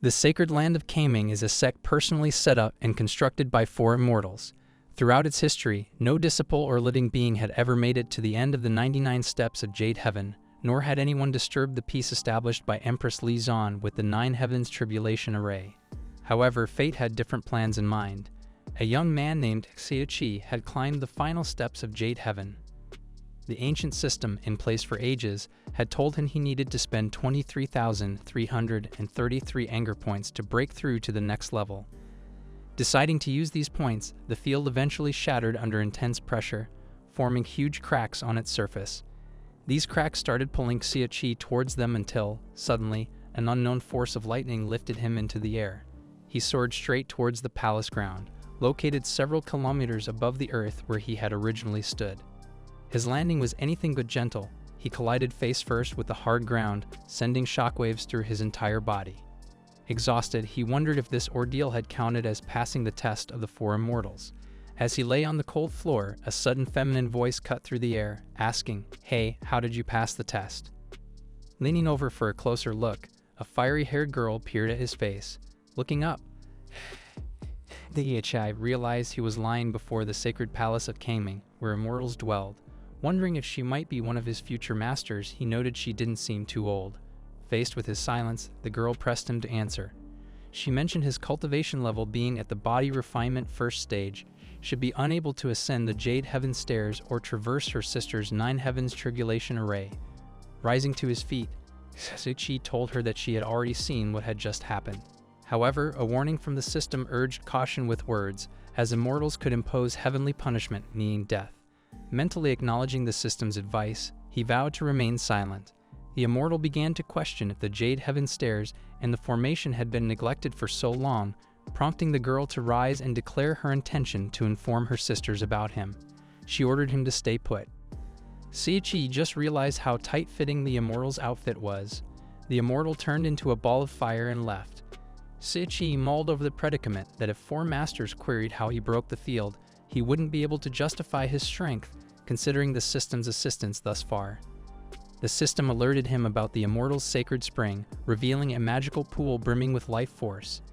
The sacred land of Kaming is a sect personally set up and constructed by 4 immortals. Throughout its history, no disciple or living being had ever made it to the end of the 99 steps of Jade Heaven, nor had anyone disturbed the peace established by Empress Li Zan with the 9 Heavens Tribulation Array. However, fate had different plans in mind. A young man named Xia Chi had climbed the final steps of Jade Heaven. The ancient system, in place for ages, had told him he needed to spend 23,333 anger points to break through to the next level. Deciding to use these points, the field eventually shattered under intense pressure, forming huge cracks on its surface. These cracks started pulling Xia Chi towards them until, suddenly, an unknown force of lightning lifted him into the air. He soared straight towards the palace ground, located several kilometers above the earth where he had originally stood. His landing was anything but gentle. He collided face first with the hard ground, sending shockwaves through his entire body. Exhausted, he wondered if this ordeal had counted as passing the test of the 4 immortals. As he lay on the cold floor, a sudden feminine voice cut through the air, asking, "Hey, how did you pass the test?" Leaning over for a closer look, a fiery-haired girl peered at his face. Looking up, the Xia Chi realized he was lying before the sacred palace of Kaming, where immortals dwelled. Wondering if she might be one of his future masters, he noted she didn't seem too old. Faced with his silence, the girl pressed him to answer. She mentioned his cultivation level being at the body refinement first stage, should be unable to ascend the Jade Heaven stairs or traverse her sister's 9 Heavens Tribulation Array. Rising to his feet, Xia Chi told her that she had already seen what had just happened. However, a warning from the system urged caution with words, as immortals could impose heavenly punishment, meaning death. Mentally acknowledging the system's advice, he vowed to remain silent. The immortal began to question if the Jade Heaven stairs and the formation had been neglected for so long, prompting the girl to rise and declare her intention to inform her sisters about him. She ordered him to stay put. Xia Chi just realized how tight-fitting the immortal's outfit was. The immortal turned into a ball of fire and left. Xia Chi mulled over the predicament that if 4 masters queried how he broke the field, he wouldn't be able to justify his strength, considering the system's assistance thus far. The system alerted him about the immortal's sacred spring, revealing a magical pool brimming with life force.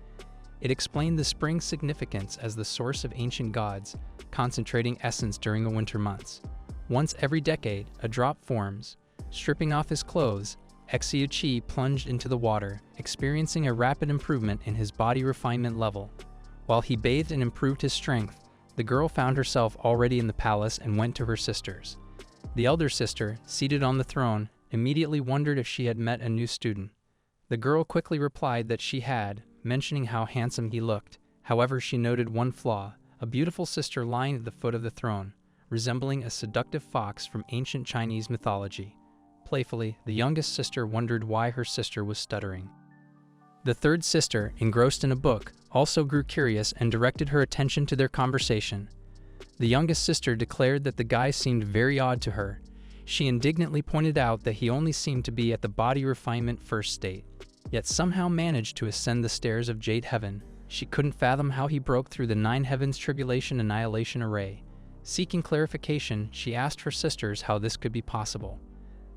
It explained the spring's significance as the source of ancient gods, concentrating essence during the winter months. Once every decade, a drop forms. Stripping off his clothes, Xia Chi plunged into the water, experiencing a rapid improvement in his body refinement level. While he bathed and improved his strength, the girl found herself already in the palace and went to her sisters. The elder sister, seated on the throne, immediately wondered if she had met a new student. The girl quickly replied that she had, mentioning how handsome he looked. However, she noted one flaw: a beautiful sister lying at the foot of the throne, resembling a seductive fox from ancient Chinese mythology. Playfully, the youngest sister wondered why her sister was stuttering. The third sister, engrossed in a book, also grew curious and directed her attention to their conversation. The youngest sister declared that the guy seemed very odd to her. She indignantly pointed out that he only seemed to be at the body refinement first state, yet somehow managed to ascend the stairs of Jade Heaven. She couldn't fathom how he broke through the 9 Heavens Tribulation Annihilation Array. Seeking clarification, she asked her sisters how this could be possible.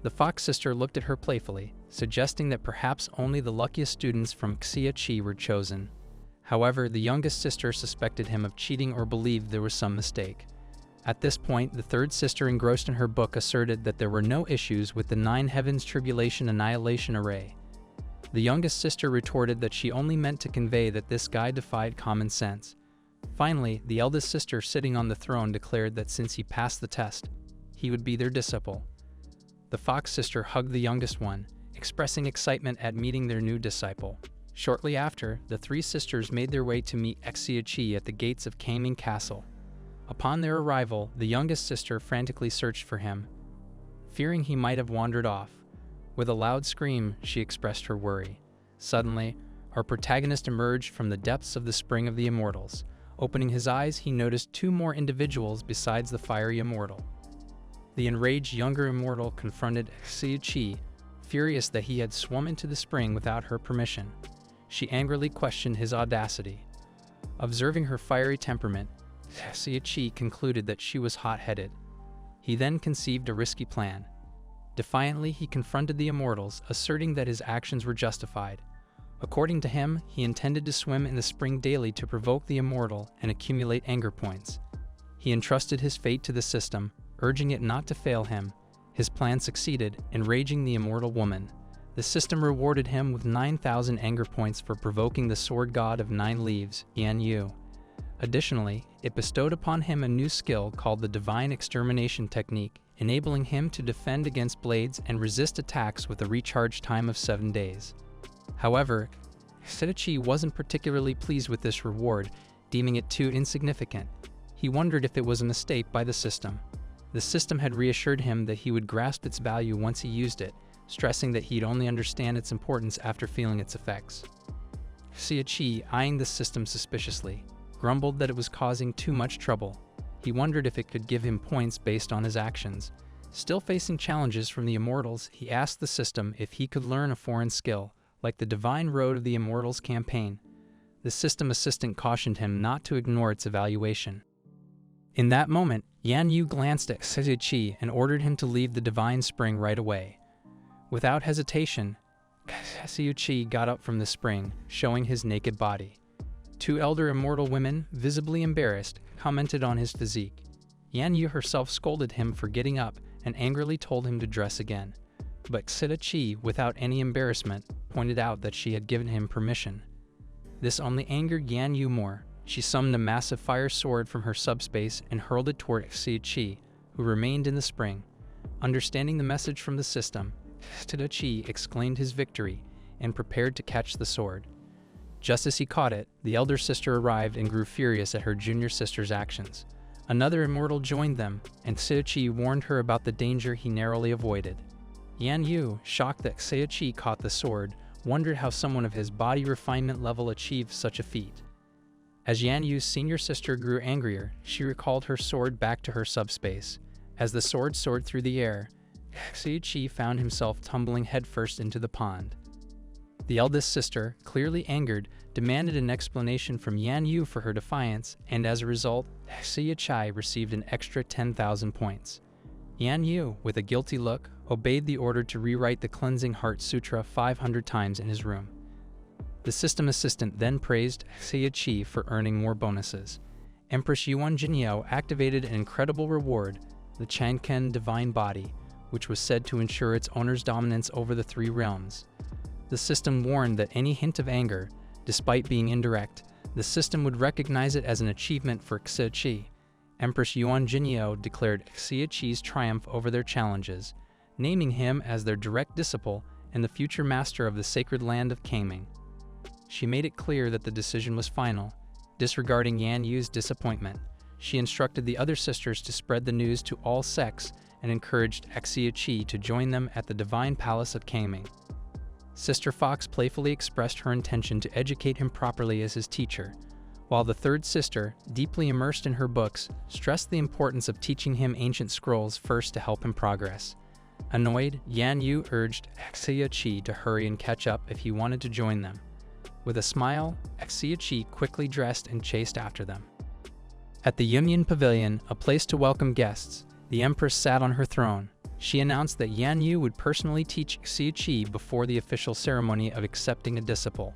The fox sister looked at her playfully, suggesting that perhaps only the luckiest students from Xia Chi were chosen. However, the youngest sister suspected him of cheating or believed there was some mistake. At this point, the third sister, engrossed in her book, asserted that there were no issues with the 9 Heavens Tribulation Annihilation Array. The youngest sister retorted that she only meant to convey that this guy defied common sense. Finally, the eldest sister, sitting on the throne, declared that since he passed the test, he would be their disciple. The fox sister hugged the youngest one, expressing excitement at meeting their new disciple. Shortly after, the 3 sisters made their way to meet Xia Chi at the gates of Kaming Castle. Upon their arrival, the youngest sister frantically searched for him, fearing he might have wandered off. With a loud scream, she expressed her worry. Suddenly, our protagonist emerged from the depths of the Spring of the Immortals. Opening his eyes, he noticed 2 more individuals besides the fiery immortal. The enraged younger immortal confronted Xia Chi, furious that he had swum into the spring without her permission. She angrily questioned his audacity. Observing her fiery temperament, Xia Chi concluded that she was hot-headed. He then conceived a risky plan. Defiantly, he confronted the immortals, asserting that his actions were justified. According to him, he intended to swim in the spring daily to provoke the immortal and accumulate anger points. He entrusted his fate to the system, urging it not to fail him. His plan succeeded, enraging the immortal woman. The system rewarded him with 9,000 anger points for provoking the sword god of 9 leaves, Yan Yu. Additionally, it bestowed upon him a new skill called the Divine Extermination Technique, enabling him to defend against blades and resist attacks with a recharge time of 7 days. However, Xia Chi wasn't particularly pleased with this reward, deeming it too insignificant. He wondered if it was a mistake by the system. The system had reassured him that he would grasp its value once he used it, stressing that he'd only understand its importance after feeling its effects. Xia Chi, eyeing the system suspiciously, grumbled that it was causing too much trouble. He wondered if it could give him points based on his actions. Still facing challenges from the Immortals, he asked the system if he could learn a foreign skill, like the Divine Road of the Immortals campaign. The system assistant cautioned him not to ignore its evaluation. In that moment, Yan Yu glanced at Xia Chi and ordered him to leave the Divine Spring right away. Without hesitation, Xia Chi got up from the spring, showing his naked body. 2 elder immortal women, visibly embarrassed, commented on his physique. Yan Yu herself scolded him for getting up and angrily told him to dress again. But Xia Chi, without any embarrassment, pointed out that she had given him permission. This only angered Yan Yu more. She summoned a massive fire sword from her subspace and hurled it toward Xia Chi, who remained in the spring. Understanding the message from the system, Xia Chi exclaimed his victory and prepared to catch the sword. Just as he caught it, the elder sister arrived and grew furious at her junior sister's actions. Another immortal joined them, and Xia Chi warned her about the danger he narrowly avoided. Yan Yu, shocked that Xia Chi caught the sword, wondered how someone of his body refinement level achieved such a feat. As Yan Yu's senior sister grew angrier, she recalled her sword back to her subspace. As the sword soared through the air, Xia Chi found himself tumbling headfirst into the pond. The eldest sister, clearly angered, demanded an explanation from Yan Yu for her defiance, and as a result, Xia Chi received an extra 10,000 points. Yan Yu, with a guilty look, obeyed the order to rewrite the Cleansing Heart Sutra 500 times in his room. The system assistant then praised Xia Chi for earning more bonuses. Empress Yuan Jinyo activated an incredible reward, the Changken Divine Body, which was said to ensure its owner's dominance over the 3 realms. The system warned that any hint of anger, despite being indirect, the system would recognize it as an achievement for Xia Chi. Empress Yuan Jinyo declared Xia Chi's triumph over their challenges, naming him as their direct disciple and the future master of the sacred land of Kaming. She made it clear that the decision was final. Disregarding Yan Yu's disappointment, she instructed the other sisters to spread the news to all sects and encouraged Xia Chi to join them at the Divine Palace of Kaming. Sister Fox playfully expressed her intention to educate him properly as his teacher, while the third sister, deeply immersed in her books, stressed the importance of teaching him ancient scrolls first to help him progress. Annoyed, Yan Yu urged Xia Chi to hurry and catch up if he wanted to join them. With a smile, Xia Chi quickly dressed and chased after them. At the Yunyan Pavilion, a place to welcome guests, the Empress sat on her throne. She announced that Yan Yu would personally teach Xia Chi before the official ceremony of accepting a disciple.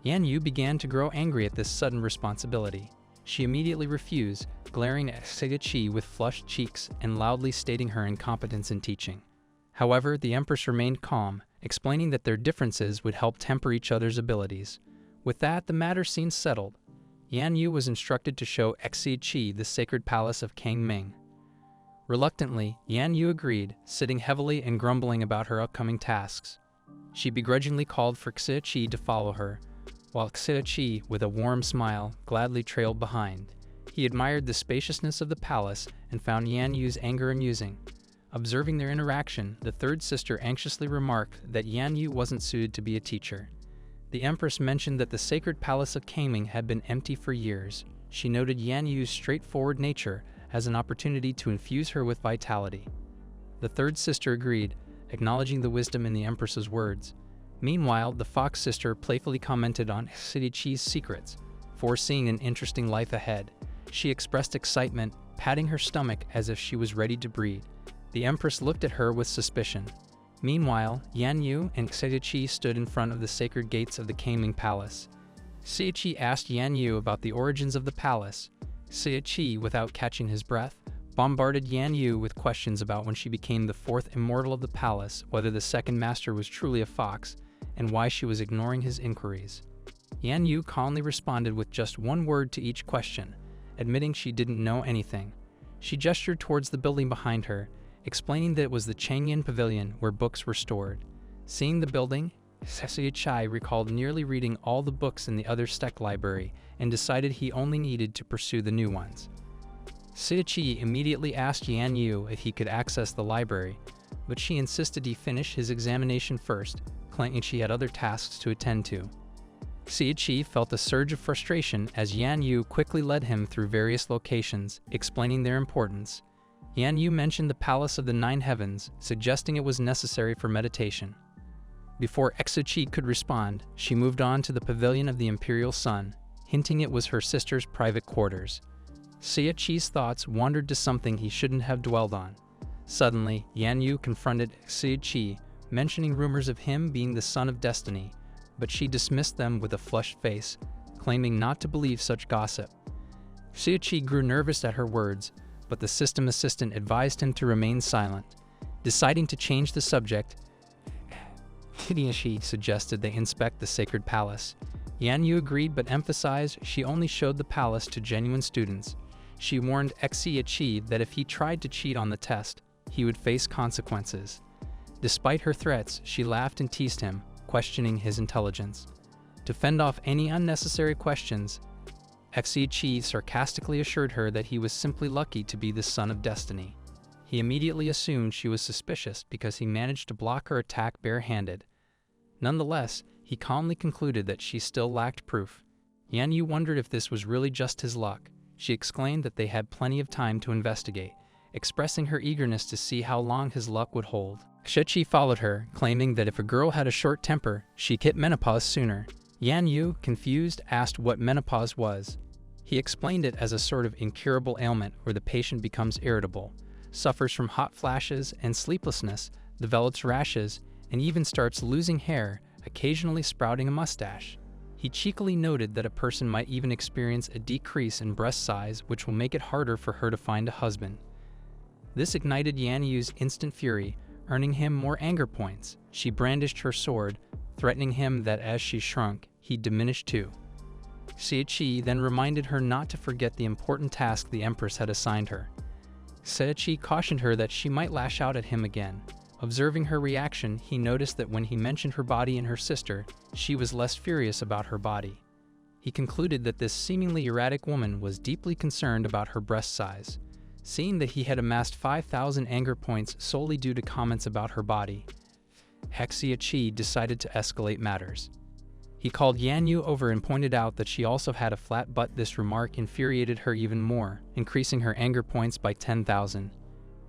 Yan Yu began to grow angry at this sudden responsibility. She immediately refused, glaring at Xia Chi with flushed cheeks and loudly stating her incompetence in teaching. However, the Empress remained calm, explaining that their differences would help temper each other's abilities. With that, the matter seemed settled. Yan Yu was instructed to show Xia Chi the sacred palace of Kangming. Reluctantly, Yan Yu agreed, sitting heavily and grumbling about her upcoming tasks. She begrudgingly called for Xia Chi to follow her, while Xia Chi, with a warm smile, gladly trailed behind. He admired the spaciousness of the palace and found Yan Yu's anger amusing. Observing their interaction, the third sister anxiously remarked that Yan Yu wasn't suited to be a teacher. The Empress mentioned that the sacred palace of Kaming had been empty for years. She noted Yan Yu's straightforward nature as an opportunity to infuse her with vitality. The third sister agreed, acknowledging the wisdom in the Empress's words. Meanwhile, the Fox sister playfully commented on Xia Chi's secrets, foreseeing an interesting life ahead. She expressed excitement, patting her stomach as if she was ready to breed. The Empress looked at her with suspicion. Meanwhile, Yan Yu and Xia Chi stood in front of the sacred gates of the Kangming Palace. Xia Chi asked Yan Yu about the origins of the palace. Xia Chi, without catching his breath, bombarded Yan Yu with questions about when she became the fourth immortal of the palace, whether the second master was truly a fox, and why she was ignoring his inquiries. Yan Yu calmly responded with just one word to each question, admitting she didn't know anything. She gestured towards the building behind her, explaining that it was the Changyan Pavilion where books were stored. Seeing the building, Xia Chi recalled nearly reading all the books in the other Steck library and decided he only needed to pursue the new ones. Xia Chi immediately asked Yan Yu if he could access the library, but she insisted he finish his examination first, claiming she had other tasks to attend to. Xia Chi felt a surge of frustration as Yan Yu quickly led him through various locations, explaining their importance. Yan Yu mentioned the Palace of the Nine Heavens, suggesting it was necessary for meditation. Before Xia Chi could respond, she moved on to the Pavilion of the Imperial Sun, hinting it was her sister's private quarters. Xia Chi's thoughts wandered to something he shouldn't have dwelled on. Suddenly, Yan Yu confronted Xia Chi, mentioning rumors of him being the son of destiny, but she dismissed them with a flushed face, claiming not to believe such gossip. Xia Chi grew nervous at her words, but the system assistant advised him to remain silent. Deciding to change the subject, Xia Chi suggested they inspect the sacred palace. Yan Yu agreed but emphasized she only showed the palace to genuine students. She warned Xia Chi that if he tried to cheat on the test, he would face consequences. Despite her threats, she laughed and teased him, questioning his intelligence. To fend off any unnecessary questions, Xia Chi sarcastically assured her that he was simply lucky to be the son of destiny. He immediately assumed she was suspicious because he managed to block her attack barehanded. Nonetheless, he calmly concluded that she still lacked proof. Yan Yu wondered if this was really just his luck. She exclaimed that they had plenty of time to investigate, expressing her eagerness to see how long his luck would hold. Xia Chi followed her, claiming that if a girl had a short temper, she'd hit menopause sooner. Yan Yu, confused, asked what menopause was. He explained it as a sort of incurable ailment where the patient becomes irritable, suffers from hot flashes and sleeplessness, develops rashes, and even starts losing hair, occasionally sprouting a mustache. He cheekily noted that a person might even experience a decrease in breast size, which will make it harder for her to find a husband. This ignited Yan Yu's instant fury, earning him more anger points. She brandished her sword, threatening him that as she shrunk, he'd diminish too. Xia Chi then reminded her not to forget the important task the Empress had assigned her. Xia Chi cautioned her that she might lash out at him again. Observing her reaction, he noticed that when he mentioned her body and her sister, she was less furious about her body. He concluded that this seemingly erratic woman was deeply concerned about her breast size. Seeing that he had amassed 5,000 anger points solely due to comments about her body, Xia Chi decided to escalate matters. He called Yan Yu over and pointed out that she also had a flat butt. This remark infuriated her even more, increasing her anger points by 10,000.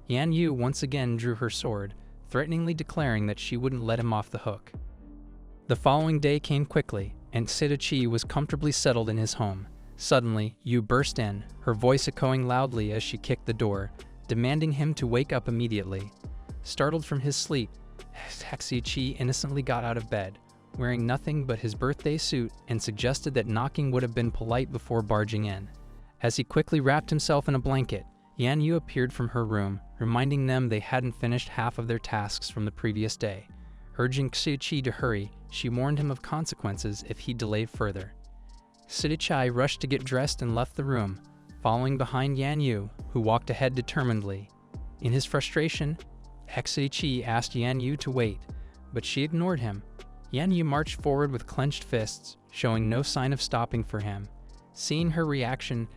Yan Yu once again drew her sword, threateningly declaring that she wouldn't let him off the hook. The following day came quickly, and Xia Chi was comfortably settled in his home. Suddenly, Yu burst in, her voice echoing loudly as she kicked the door, demanding him to wake up immediately. Startled from his sleep, Xia Chi innocently got out of bed, wearing nothing but his birthday suit, and suggested that knocking would have been polite before barging in. As he quickly wrapped himself in a blanket, Yan Yu appeared from her room, reminding them they hadn't finished half of their tasks from the previous day. Urging Xia Chi to hurry, she warned him of consequences if he delayed further. Xia Chi rushed to get dressed and left the room, following behind Yan Yu, who walked ahead determinedly. In his frustration, Xia Chi asked Yan Yu to wait, but she ignored him. Yan Yu marched forward with clenched fists, showing no sign of stopping for him. Seeing her reaction,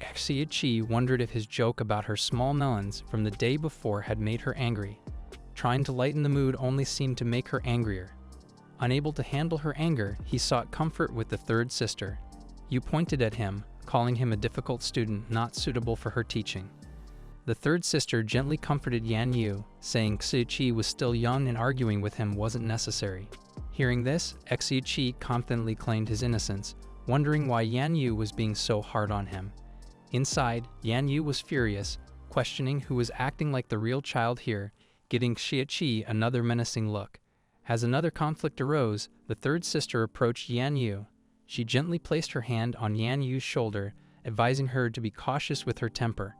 Xia Chi wondered if his joke about her small melons from the day before had made her angry. Trying to lighten the mood only seemed to make her angrier. Unable to handle her anger, he sought comfort with the third sister. Yu pointed at him, calling him a difficult student not suitable for her teaching. The third sister gently comforted Yan Yu, saying Xia Chi was still young and arguing with him wasn't necessary. Hearing this, Xia Chi confidently claimed his innocence, wondering why Yan Yu was being so hard on him. Inside, Yan Yu was furious, questioning who was acting like the real child here, giving Xia Chi another menacing look. As another conflict arose, the third sister approached Yan Yu. She gently placed her hand on Yan Yu's shoulder, advising her to be cautious with her temper.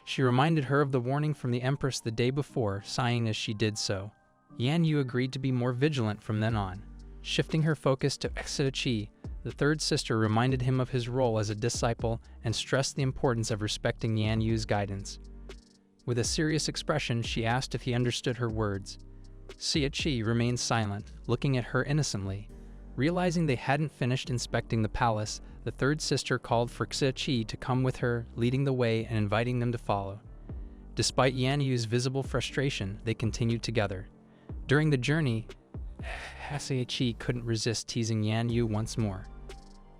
She reminded her of the warning from the Empress the day before, sighing as she did so. Yan Yu agreed to be more vigilant from then on. Shifting her focus to Xia Chi, the third sister reminded him of his role as a disciple and stressed the importance of respecting Yan Yu's guidance. With a serious expression, she asked if he understood her words. Xia Chi remained silent, looking at her innocently. Realizing they hadn't finished inspecting the palace, the third sister called for Xia Chi to come with her, leading the way and inviting them to follow. Despite Yan Yu's visible frustration, they continued together. During the journey, Xia Chi couldn't resist teasing Yan Yu once more.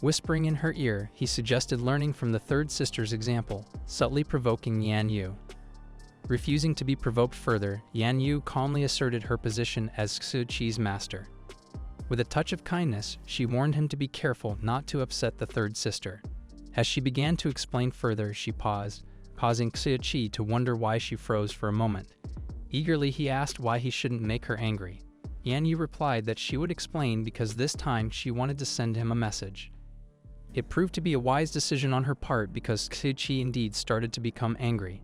Whispering in her ear, he suggested learning from the third sister's example, subtly provoking Yan Yu. Refusing to be provoked further, Yan Yu calmly asserted her position as Xia Chi's master. With a touch of kindness, she warned him to be careful not to upset the third sister. As she began to explain further, she paused, causing Xia Chi to wonder why she froze for a moment. Eagerly, he asked why he shouldn't make her angry. Yan Yu replied that she would explain because this time she wanted to send him a message. It proved to be a wise decision on her part because Xia Chi indeed started to become angry.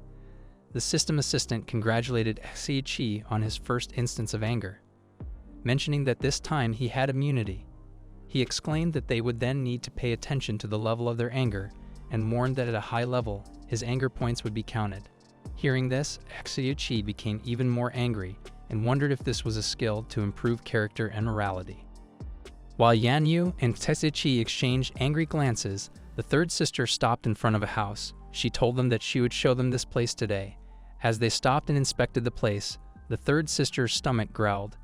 The system assistant congratulated Xia Chi on his first instance of anger, mentioning that this time he had immunity. He exclaimed that they would then need to pay attention to the level of their anger and warned that at a high level, his anger points would be counted. Hearing this, Xia Chi became even more angry and wondered if this was a skill to improve character and morality. While Yan Yu and Xia Chi exchanged angry glances, the third sister stopped in front of a house. She told them that she would show them this place today. As they stopped and inspected the place, the third sister's stomach growled.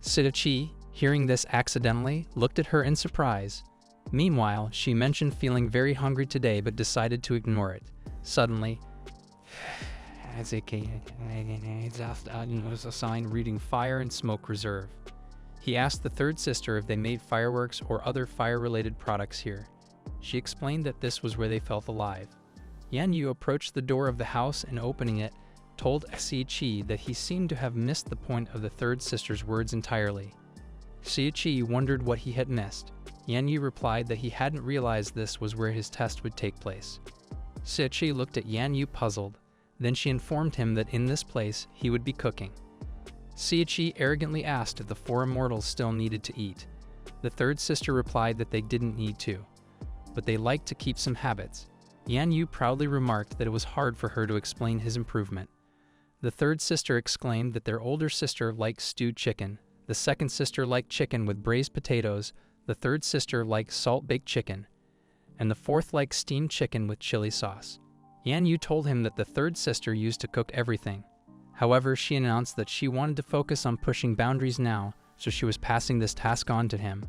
Xia Chi, hearing this accidentally, looked at her in surprise. Meanwhile, she mentioned feeling very hungry today but decided to ignore it. Suddenly, was a sign reading Fire and Smoke Reserve. He asked the third sister if they made fireworks or other fire-related products here. She explained that this was where they felt alive. Yan Yu approached the door of the house and opening it, told Xia Chi that he seemed to have missed the point of the third sister's words entirely. Xia Chi wondered what he had missed. Yan Yu replied that he hadn't realized this was where his test would take place. Xia Chi looked at Yan Yu puzzled. Then she informed him that in this place he would be cooking. Xia Chi arrogantly asked if the four immortals still needed to eat. The third sister replied that they didn't need to, but they liked to keep some habits. Yan Yu proudly remarked that it was hard for her to explain his improvement. The third sister exclaimed that their older sister liked stewed chicken, the second sister liked chicken with braised potatoes, the third sister liked salt-baked chicken, and the fourth liked steamed chicken with chili sauce. Yan Yu told him that the third sister used to cook everything. However, she announced that she wanted to focus on pushing boundaries now, so she was passing this task on to him.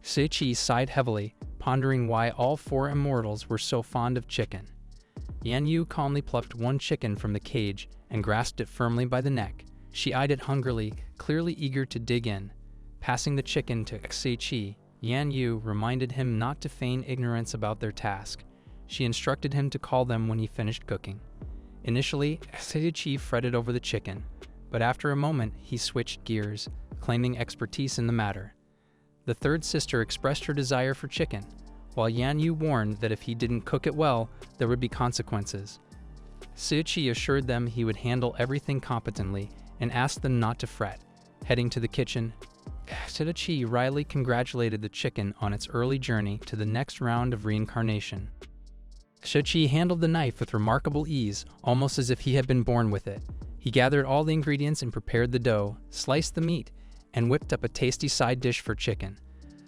Xia Chi sighed heavily, pondering why all four immortals were so fond of chicken. Yan Yu calmly plucked one chicken from the cage and grasped it firmly by the neck. She eyed it hungrily, clearly eager to dig in. Passing the chicken to Xia Chi, Yan Yu reminded him not to feign ignorance about their task. She instructed him to call them when he finished cooking. Initially, Xia Chi fretted over the chicken, but after a moment he switched gears, claiming expertise in the matter. The third sister expressed her desire for chicken, while Yan Yu warned that if he didn't cook it well, there would be consequences. Xia Chi assured them he would handle everything competently and asked them not to fret. Heading to the kitchen, Xia Chi wryly congratulated the chicken on its early journey to the next round of reincarnation. Xia Chi handled the knife with remarkable ease, almost as if he had been born with it. He gathered all the ingredients and prepared the dough, sliced the meat, and whipped up a tasty side dish for chicken.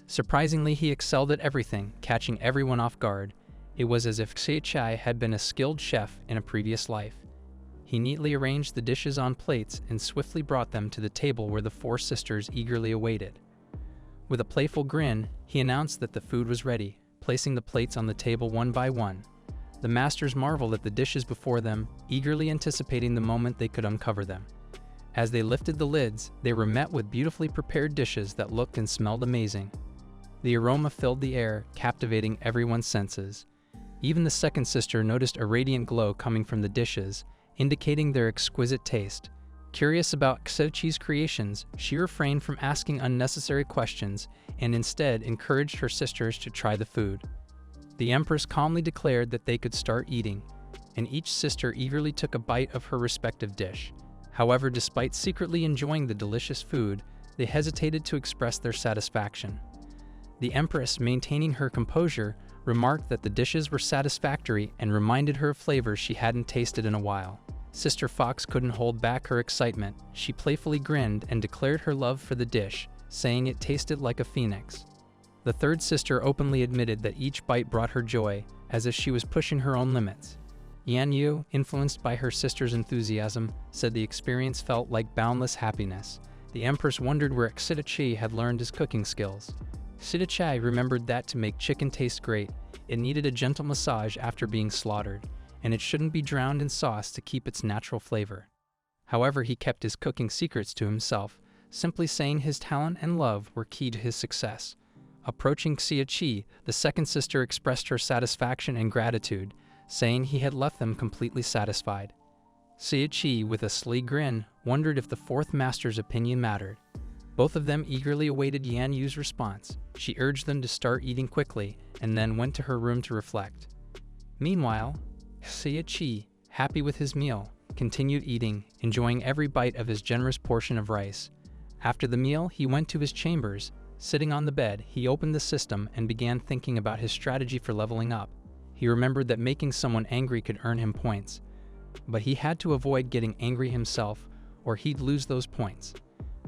Surprisingly, he excelled at everything, catching everyone off guard. It was as if Xia Chi had been a skilled chef in a previous life. He neatly arranged the dishes on plates and swiftly brought them to the table where the four sisters eagerly awaited. With a playful grin, he announced that the food was ready, placing the plates on the table one by one. The masters marveled at the dishes before them, eagerly anticipating the moment they could uncover them. As they lifted the lids, they were met with beautifully prepared dishes that looked and smelled amazing. The aroma filled the air, captivating everyone's senses. Even the second sister noticed a radiant glow coming from the dishes, indicating their exquisite taste. Curious about Xia Chi's creations, she refrained from asking unnecessary questions and instead encouraged her sisters to try the food. The Empress calmly declared that they could start eating, and each sister eagerly took a bite of her respective dish. However, despite secretly enjoying the delicious food, they hesitated to express their satisfaction. The Empress, maintaining her composure, remarked that the dishes were satisfactory and reminded her of flavors she hadn't tasted in a while. Sister Fox couldn't hold back her excitement. She playfully grinned and declared her love for the dish, saying it tasted like a phoenix. The third sister openly admitted that each bite brought her joy, as if she was pushing her own limits. Yan Yu, influenced by her sister's enthusiasm, said the experience felt like boundless happiness. The Empress wondered where Xia Chi had learned his cooking skills. Xia Chi remembered that to make chicken taste great, it needed a gentle massage after being slaughtered, and it shouldn't be drowned in sauce to keep its natural flavor. However, he kept his cooking secrets to himself, simply saying his talent and love were key to his success. Approaching Xia Chi, the second sister expressed her satisfaction and gratitude, saying he had left them completely satisfied. Xia Chi, with a sly grin, wondered if the fourth master's opinion mattered. Both of them eagerly awaited Yan Yu's response. She urged them to start eating quickly, and then went to her room to reflect. Meanwhile, Xia Chi, happy with his meal, continued eating, enjoying every bite of his generous portion of rice. After the meal, he went to his chambers. Sitting on the bed, he opened the system and began thinking about his strategy for leveling up. He remembered that making someone angry could earn him points, but he had to avoid getting angry himself, or he'd lose those points.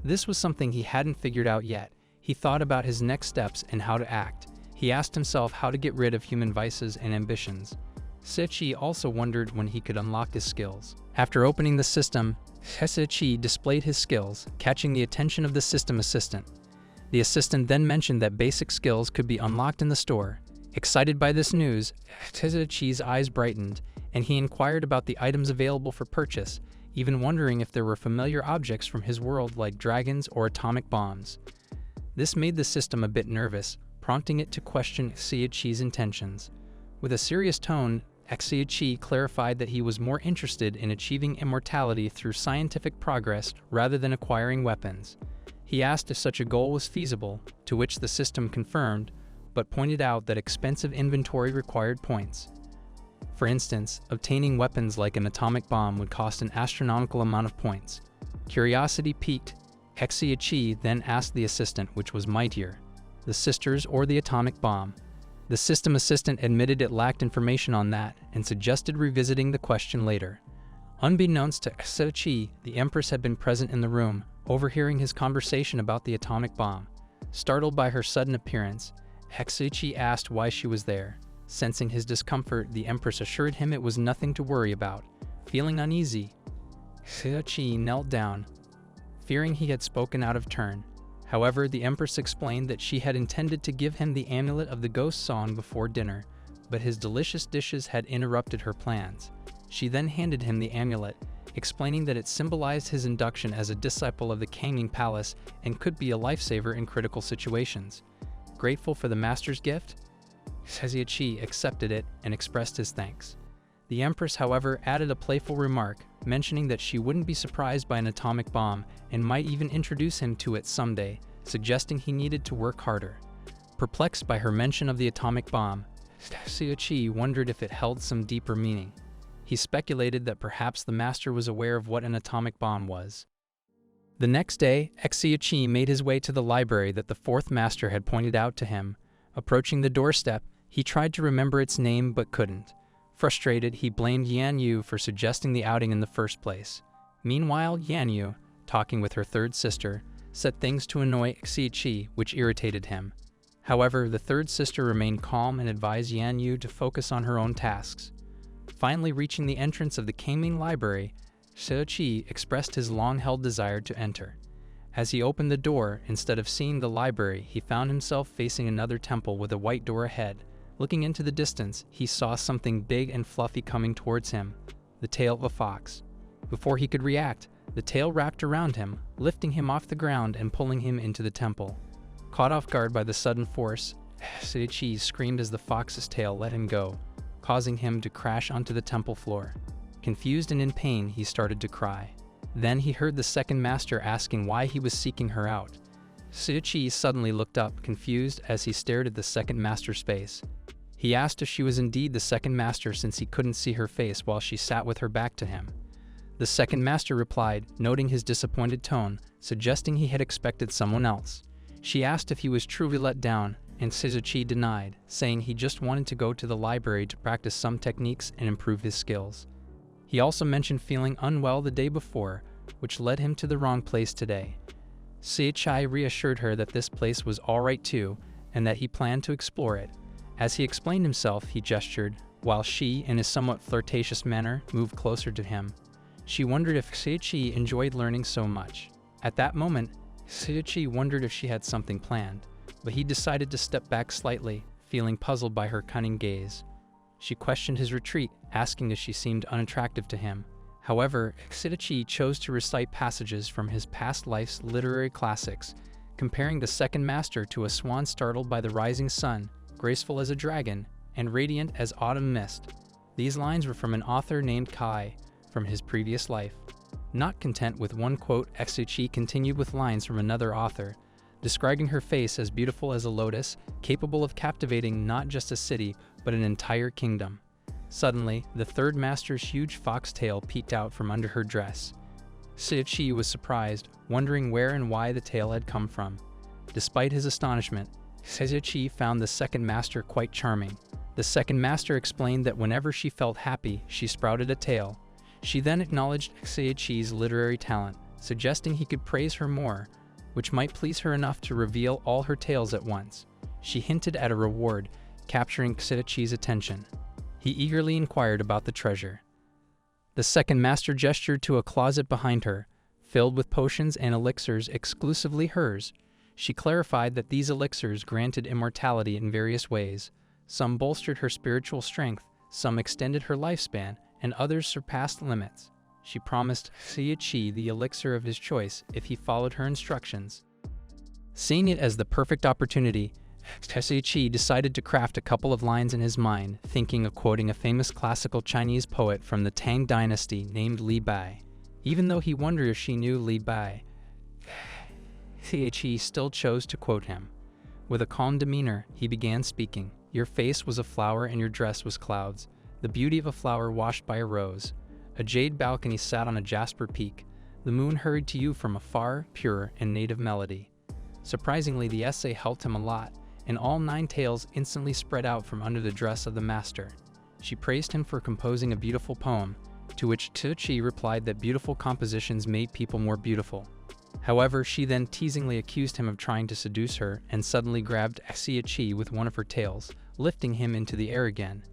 This was something he hadn't figured out yet. He thought about his next steps and how to act. He asked himself how to get rid of human vices and ambitions. Xia Chi also wondered when he could unlock his skills. After opening the system, Xia Chi displayed his skills, catching the attention of the system assistant. The assistant then mentioned that basic skills could be unlocked in the store. Excited by this news, Xia Chi's eyes brightened, and he inquired about the items available for purchase, even wondering if there were familiar objects from his world like dragons or atomic bombs. This made the system a bit nervous, prompting it to question Xia Chi's intentions. With a serious tone, Xia Chi clarified that he was more interested in achieving immortality through scientific progress rather than acquiring weapons. He asked if such a goal was feasible, to which the system confirmed, but pointed out that expensive inventory required points. For instance, obtaining weapons like an atomic bomb would cost an astronomical amount of points. Curiosity piqued, Xia Chi then asked the assistant which was mightier, the sisters or the atomic bomb. The system assistant admitted it lacked information on that and suggested revisiting the question later. Unbeknownst to Xia Chi, the Empress had been present in the room, overhearing his conversation about the atomic bomb. Startled by her sudden appearance, Xia Chi asked why she was there. Sensing his discomfort, the Empress assured him it was nothing to worry about. Feeling uneasy, Xia Chi knelt down, fearing he had spoken out of turn. However, the Empress explained that she had intended to give him the amulet of the ghost song before dinner, but his delicious dishes had interrupted her plans. She then handed him the amulet, explaining that it symbolized his induction as a disciple of the Kangming Palace and could be a lifesaver in critical situations. Grateful for the master's gift, Xia Chi accepted it and expressed his thanks. The Empress, however, added a playful remark, mentioning that she wouldn't be surprised by an atomic bomb and might even introduce him to it someday, suggesting he needed to work harder. Perplexed by her mention of the atomic bomb, Xia Chi wondered if it held some deeper meaning. He speculated that perhaps the master was aware of what an atomic bomb was. The next day, Xia Chi made his way to the library that the fourth master had pointed out to him. Approaching the doorstep, he tried to remember its name but couldn't. Frustrated, he blamed Yan Yu for suggesting the outing in the first place. Meanwhile, Yan Yu, talking with her third sister, said things to annoy Xia Chi, which irritated him. However, the third sister remained calm and advised Yan Yu to focus on her own tasks. Finally reaching the entrance of the Kangming Library, Xia Chi expressed his long-held desire to enter. As he opened the door, instead of seeing the library, he found himself facing another temple with a white door ahead. Looking into the distance, he saw something big and fluffy coming towards him, the tail of a fox. Before he could react, the tail wrapped around him, lifting him off the ground and pulling him into the temple. Caught off guard by the sudden force, Xia Chi screamed as the fox's tail let him go, causing him to crash onto the temple floor. Confused and in pain, he started to cry. Then he heard the second master asking why he was seeking her out. Xia Chi suddenly looked up, confused, as he stared at the second master's face. He asked if she was indeed the second master since he couldn't see her face while she sat with her back to him. The second master replied, noting his disappointed tone, suggesting he had expected someone else. She asked if he was truly let down, and Xia Chi denied, saying he just wanted to go to the library to practice some techniques and improve his skills. He also mentioned feeling unwell the day before, which led him to the wrong place today. Xia Chi reassured her that this place was alright too, and that he planned to explore it. As he explained himself, he gestured, while she, in a somewhat flirtatious manner, moved closer to him. She wondered if Xia Chi enjoyed learning so much. At that moment, Xia Chi wondered if she had something planned, but he decided to step back slightly, feeling puzzled by her cunning gaze. She questioned his retreat, asking if she seemed unattractive to him. However, Xia Chi chose to recite passages from his past life's literary classics, comparing the second master to a swan startled by the rising sun, graceful as a dragon, and radiant as autumn mist. These lines were from an author named Kai, from his previous life. Not content with one quote, Xia Chi continued with lines from another author, describing her face as beautiful as a lotus, capable of captivating not just a city, but an entire kingdom. Suddenly, the third master's huge foxtail peeked out from under her dress. Xia Chi was surprised, wondering where and why the tail had come from. Despite his astonishment, Xia Chi found the second master quite charming. The second master explained that whenever she felt happy, she sprouted a tail. She then acknowledged Xia Chi's literary talent, suggesting he could praise her more, which might please her enough to reveal all her tales at once. She hinted at a reward, capturing Xia Chi's attention. He eagerly inquired about the treasure. The second master gestured to a closet behind her, filled with potions and elixirs exclusively hers. She clarified that these elixirs granted immortality in various ways. Some bolstered her spiritual strength, some extended her lifespan, and others surpassed limits. She promised Xia Chi the elixir of his choice if he followed her instructions. Seeing it as the perfect opportunity, Xia Chi decided to craft a couple of lines in his mind, thinking of quoting a famous classical Chinese poet from the Tang dynasty named Li Bai. Even though he wondered if she knew Li Bai, Xia Chi still chose to quote him. With a calm demeanor, he began speaking. Your face was a flower and your dress was clouds, the beauty of a flower washed by a rose. A jade balcony sat on a jasper peak. The moon hurried to you from afar, pure and native melody. Surprisingly, the essay helped him a lot, and all 9 tales instantly spread out from under the dress of the master. She praised him for composing a beautiful poem, to which Xia Chi replied that beautiful compositions made people more beautiful. However, she then teasingly accused him of trying to seduce her and suddenly grabbed Xia Chi with one of her tails, lifting him into the air again.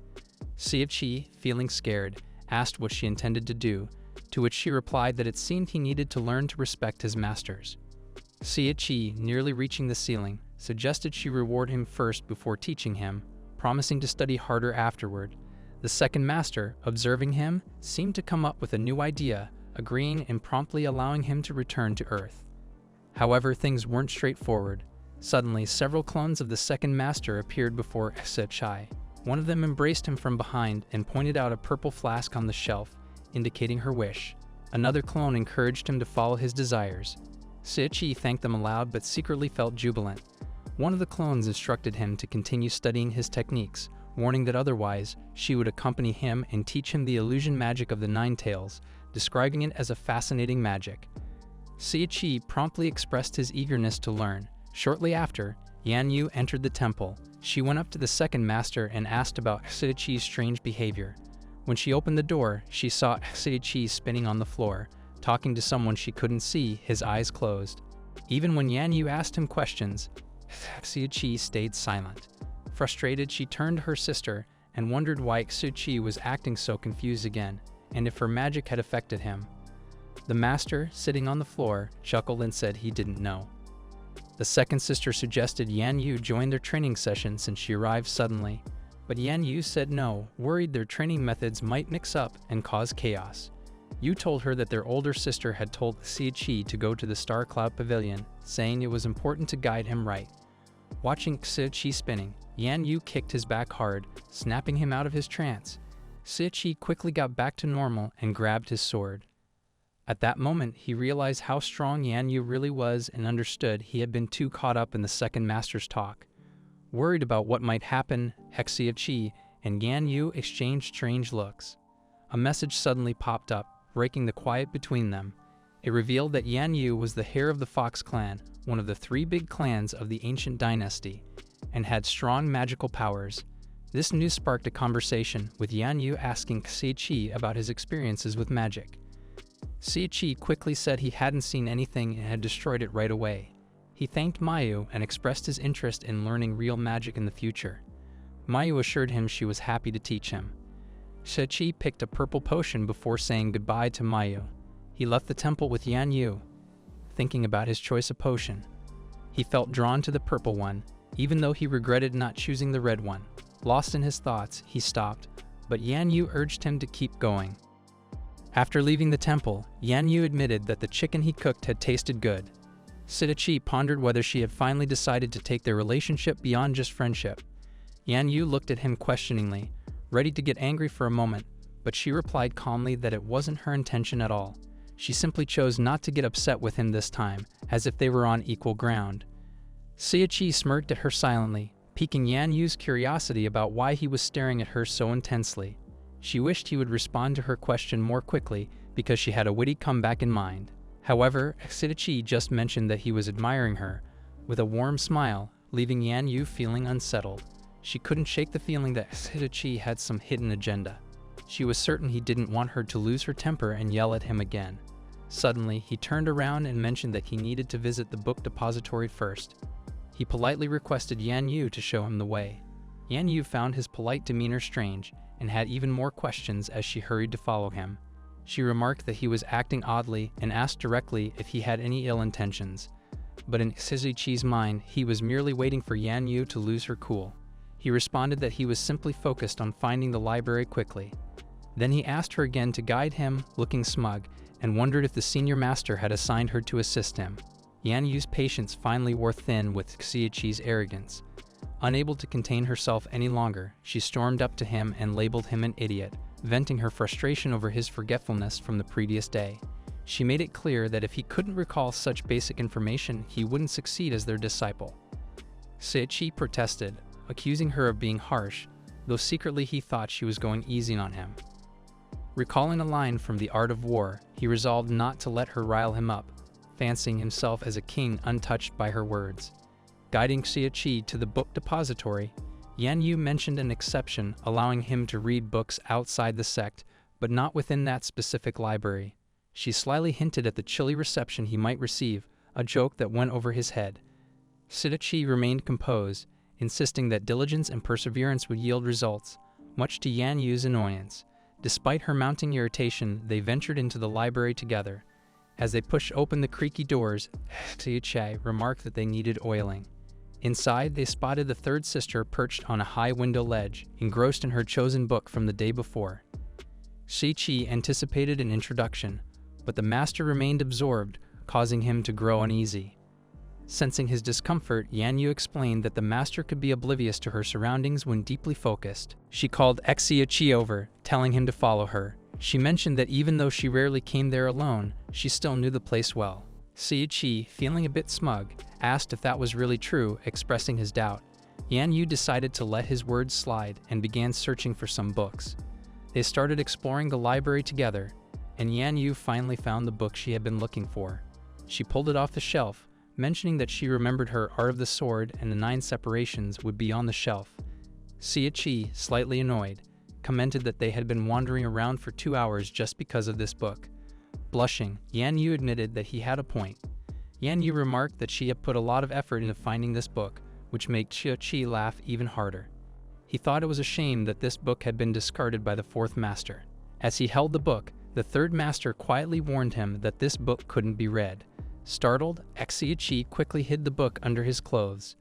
Xia Chi, feeling scared, asked what she intended to do, to which she replied that it seemed he needed to learn to respect his masters. Xia Chi, nearly reaching the ceiling, suggested she reward him first before teaching him, promising to study harder afterward. The second master, observing him, seemed to come up with a new idea, agreeing and promptly allowing him to return to Earth. However, things weren't straightforward. Suddenly, several clones of the second master appeared before Xia Chi. One of them embraced him from behind and pointed out a purple flask on the shelf, indicating her wish. Another clone encouraged him to follow his desires. Xia Chi thanked them aloud but secretly felt jubilant. One of the clones instructed him to continue studying his techniques, warning that otherwise, she would accompany him and teach him the illusion magic of the 9 tails, describing it as a fascinating magic. Xia Chi promptly expressed his eagerness to learn. Shortly after, Yan Yu entered the temple. She went up to the second master and asked about Xia Chi's strange behavior. When she opened the door, she saw Xia Chi spinning on the floor, talking to someone she couldn't see, his eyes closed. Even when Yan Yu asked him questions, Xia Chi stayed silent. Frustrated, she turned to her sister and wondered why Xia Chi was acting so confused again, and if her magic had affected him. The master, sitting on the floor, chuckled and said he didn't know. The second sister suggested Yan Yu join their training session since she arrived suddenly, but Yan Yu said no, worried their training methods might mix up and cause chaos. Yu told her that their older sister had told Xia Chi to go to the Star Cloud Pavilion, saying it was important to guide him right. Watching Xia Chi spinning, Yan Yu kicked his back hard, snapping him out of his trance. Xia Chi quickly got back to normal and grabbed his sword. At that moment, he realized how strong Yan Yu really was and understood he had been too caught up in the second master's talk. Worried about what might happen, Xia Chi and Yan Yu exchanged strange looks. A message suddenly popped up, breaking the quiet between them. It revealed that Yan Yu was the heir of the Fox clan, one of the 3 big clans of the ancient dynasty, and had strong magical powers. This news sparked a conversation, with Yan Yu asking Xia Chi about his experiences with magic. Xia Chi quickly said he hadn't seen anything and had destroyed it right away. He thanked Mayu and expressed his interest in learning real magic in the future. Mayu assured him she was happy to teach him. Xia Chi picked a purple potion before saying goodbye to Mayu. He left the temple with Yan Yu, thinking about his choice of potion. He felt drawn to the purple one, even though he regretted not choosing the red one. Lost in his thoughts, he stopped, but Yan Yu urged him to keep going. After leaving the temple, Yan Yu admitted that the chicken he cooked had tasted good. Xia Chi pondered whether she had finally decided to take their relationship beyond just friendship. Yan Yu looked at him questioningly, ready to get angry for a moment, but she replied calmly that it wasn't her intention at all. She simply chose not to get upset with him this time, as if they were on equal ground. Xia Chi smirked at her silently, piquing Yan Yu's curiosity about why he was staring at her so intensely. She wished he would respond to her question more quickly because she had a witty comeback in mind. However, Xia Chi just mentioned that he was admiring her, with a warm smile, leaving Yan Yu feeling unsettled. She couldn't shake the feeling that Xia Chi had some hidden agenda. She was certain he didn't want her to lose her temper and yell at him again. Suddenly, he turned around and mentioned that he needed to visit the book depository first. He politely requested Yan Yu to show him the way. Yan Yu found his polite demeanor strange and had even more questions as she hurried to follow him. She remarked that he was acting oddly and asked directly if he had any ill intentions. But in Xia Chi's mind, he was merely waiting for Yan Yu to lose her cool. He responded that he was simply focused on finding the library quickly. Then he asked her again to guide him, looking smug, and wondered if the senior master had assigned her to assist him. Yan Yu's patience finally wore thin with Xia Chi's arrogance. Unable to contain herself any longer, she stormed up to him and labeled him an idiot, venting her frustration over his forgetfulness from the previous day. She made it clear that if he couldn't recall such basic information, he wouldn't succeed as their disciple. Xia Chi protested, accusing her of being harsh, though secretly he thought she was going easy on him. Recalling a line from The Art of War, he resolved not to let her rile him up, fancying himself as a king untouched by her words. Guiding Xia Chi to the book depository, Yan Yu mentioned an exception allowing him to read books outside the sect, but not within that specific library. She slyly hinted at the chilly reception he might receive, a joke that went over his head. Xia Chi remained composed, insisting that diligence and perseverance would yield results, much to Yan Yu's annoyance. Despite her mounting irritation, they ventured into the library together. As they pushed open the creaky doors, Xia Chi remarked that they needed oiling. Inside, they spotted the third sister perched on a high window ledge, engrossed in her chosen book from the day before. Xia Chi anticipated an introduction, but the master remained absorbed, causing him to grow uneasy. Sensing his discomfort, Yan Yu explained that the master could be oblivious to her surroundings when deeply focused. She called Xia Chi over, telling him to follow her. She mentioned that even though she rarely came there alone, she still knew the place well. Xia Chi, feeling a bit smug, asked if that was really true, expressing his doubt. Yan Yu decided to let his words slide and began searching for some books. They started exploring the library together, and Yan Yu finally found the book she had been looking for. She pulled it off the shelf, mentioning that she remembered her Art of the Sword and the 9 Separations would be on the shelf. Xia Chi, slightly annoyed, commented that they had been wandering around for 2 hours just because of this book. Blushing, Yan Yu admitted that he had a point. Yan Yu remarked that she had put a lot of effort into finding this book, which made Xia Chi laugh even harder. He thought it was a shame that this book had been discarded by the 4th master. As he held the book, the 3rd master quietly warned him that this book couldn't be read. Startled, Xia Chi quickly hid the book under his clothes.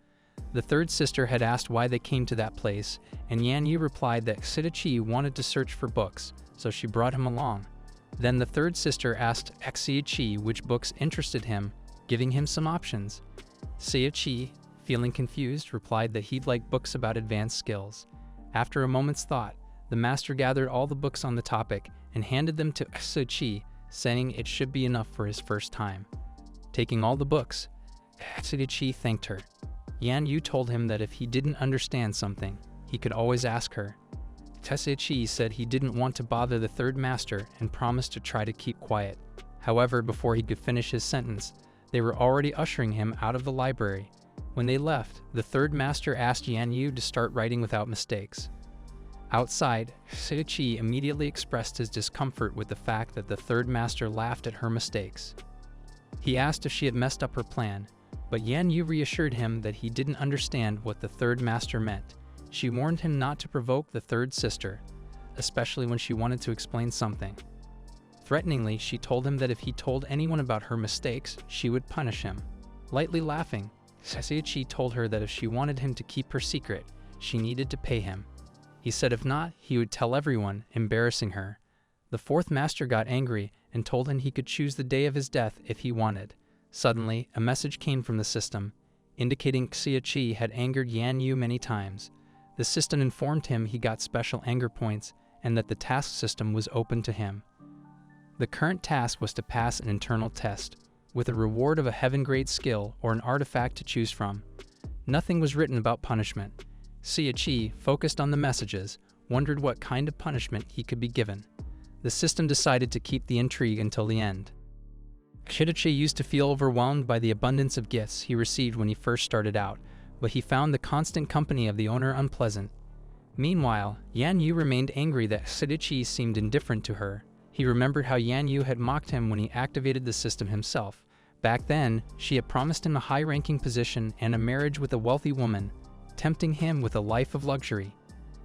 The 3rd sister had asked why they came to that place, and Yan Yu replied that Xia Chi wanted to search for books, so she brought him along. Then the 3rd sister asked Xia Chi which books interested him, giving him some options. Xia Chi, feeling confused, replied that he'd like books about advanced skills. After a moment's thought, the master gathered all the books on the topic and handed them to Xia Chi, saying it should be enough for his first time. Taking all the books, Xia Chi thanked her. Yan Yu told him that if he didn't understand something, he could always ask her. Xia Chi said he didn't want to bother the third master and promised to try to keep quiet. However, before he could finish his sentence, they were already ushering him out of the library. When they left, the third master asked Yan Yu to start writing without mistakes. Outside, Xia Chi immediately expressed his discomfort with the fact that the third master laughed at her mistakes. He asked if she had messed up her plan, but Yan Yu reassured him that he didn't understand what the third master meant. She warned him not to provoke the third sister, especially when she wanted to explain something. Threateningly, she told him that if he told anyone about her mistakes, she would punish him. Lightly laughing, Xia Chi told her that if she wanted him to keep her secret, she needed to pay him. He said if not, he would tell everyone, embarrassing her. The fourth master got angry and told him he could choose the day of his death if he wanted. Suddenly, a message came from the system, indicating Xia Chi had angered Yan Yu many times. The system informed him he got special anger points and that the task system was open to him. The current task was to pass an internal test, with a reward of a heaven-grade skill or an artifact to choose from. Nothing was written about punishment. Xia Chi, focused on the messages, wondered what kind of punishment he could be given. The system decided to keep the intrigue until the end. Xia Chi used to feel overwhelmed by the abundance of gifts he received when he first started out, but he found the constant company of the owner unpleasant. Meanwhile, Yan Yu remained angry that Xia Chi seemed indifferent to her. He remembered how Yan Yu had mocked him when he activated the system himself. Back then, she had promised him a high-ranking position and a marriage with a wealthy woman, tempting him with a life of luxury.